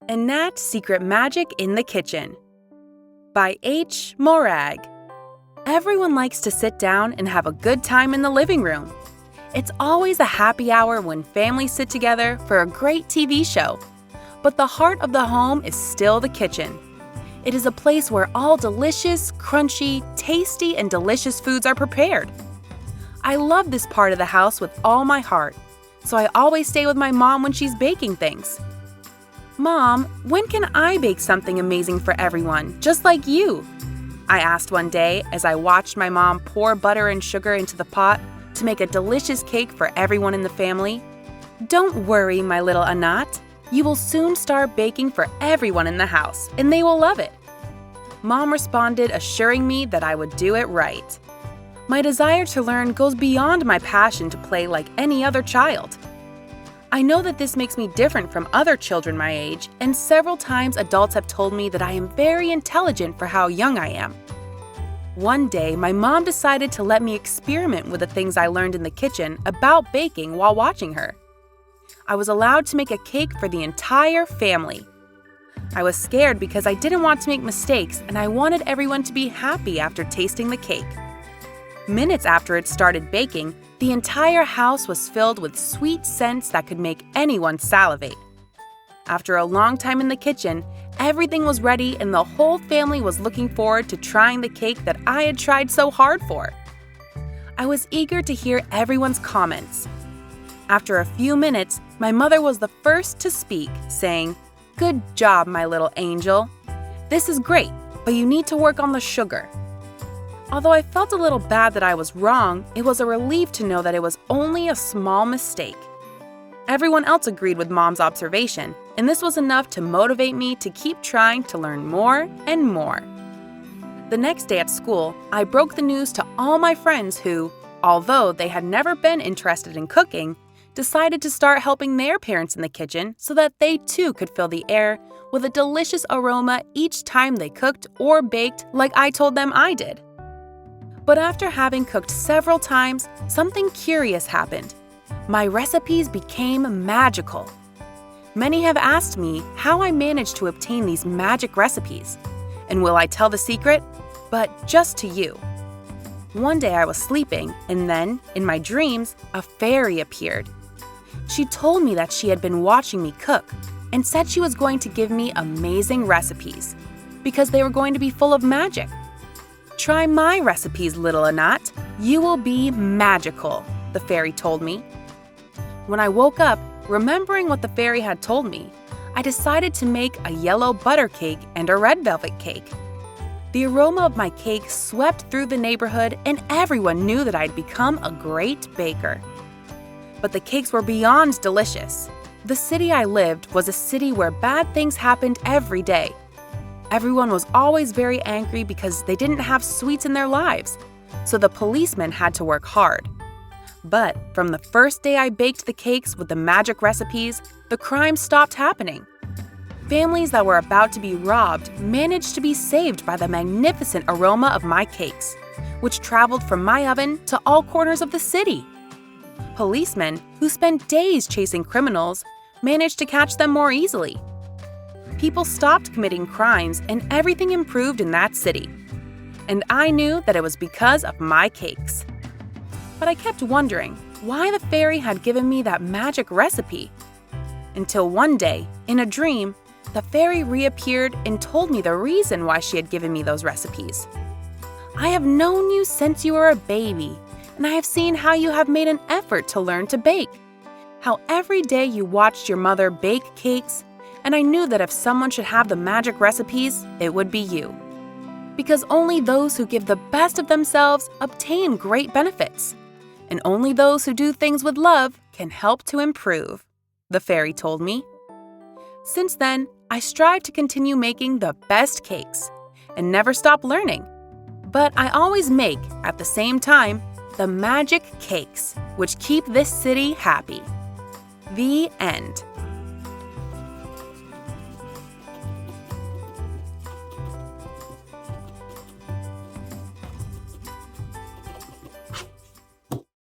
ANNAT Secret Magic in the Kitchen by Hanny Morag. Everyone likes to sit down and have a good time in the living room. It's always a happy hour when families sit together for a great TV show. But the heart of the home is still the kitchen. It is a place where all delicious, crunchy, tasty, and delicious foods are prepared. I love this part of the house with all my heart, so I always stay with my mom when she's baking things. "Mom, when can I bake something amazing for everyone, just like you?" I asked one day as I watched my mom pour butter and sugar into the pot to make a delicious cake for everyone in the family. "Don't worry, my little ANNAT. You will soon start baking for everyone in the house, and they will love it." Mom responded, assuring me that I would do it right. My desire to learn goes beyond my passion to play like any other child. I know that this makes me different from other children my age, and several times adults have told me that I am very intelligent for how young I am. One day, my mom decided to let me experiment with the things I learned in the kitchen about baking while watching her. I was allowed to make a cake for the entire family. I was scared because I didn't want to make mistakes and I wanted everyone to be happy after tasting the cake. Minutes after it started baking, the entire house was filled with sweet scents that could make anyone salivate. After a long time in the kitchen, everything was ready and the whole family was looking forward to trying the cake that I had tried so hard for. I was eager to hear everyone's comments. After a few minutes, my mother was the first to speak, saying, "Good job, my little angel. This is great, but you need to work on the sugar." Although I felt a little bad that I was wrong, it was a relief to know that it was only a small mistake. Everyone else agreed with Mom's observation, and this was enough to motivate me to keep trying to learn more and more. The next day at school, I broke the news to all my friends who, although they had never been interested in cooking, decided to start helping their parents in the kitchen so that they too could fill the air with a delicious aroma each time they cooked or baked like I told them I did. But after having cooked several times, something curious happened. My recipes became magical. Many have asked me how I managed to obtain these magic recipes. And will I tell the secret? But just to you. One day I was sleeping, and then, in my dreams, a fairy appeared. She told me that she had been watching me cook and said she was going to give me amazing recipes because they were going to be full of magic. "Try my recipes, little ANNAT. You will be magical," the fairy told me. When I woke up, remembering what the fairy had told me, I decided to make a yellow butter cake and a red velvet cake. The aroma of my cake swept through the neighborhood and everyone knew that I'd become a great baker. But the cakes were beyond delicious. The city I lived was a city where bad things happened every day. Everyone was always very angry because they didn't have sweets in their lives, so the policemen had to work hard. But from the first day I baked the cakes with the magic recipes, the crime stopped happening. Families that were about to be robbed managed to be saved by the magnificent aroma of my cakes, which traveled from my oven to all corners of the city. Policemen, who spent days chasing criminals, managed to catch them more easily. People stopped committing crimes and everything improved in that city. And I knew that it was because of my cakes. But I kept wondering why the fairy had given me that magic recipe. Until one day, in a dream, the fairy reappeared and told me the reason why she had given me those recipes. "I have known you since you were a baby, and I have seen how you have made an effort to learn to bake. How every day you watched your mother bake cakes, and I knew that if someone should have the magic recipes, it would be you. Because only those who give the best of themselves obtain great benefits, and only those who do things with love can help to improve," the fairy told me. Since then, I strive to continue making the best cakes and never stop learning. But I always make, at the same time, the magic cakes, which keep this city happy. The end.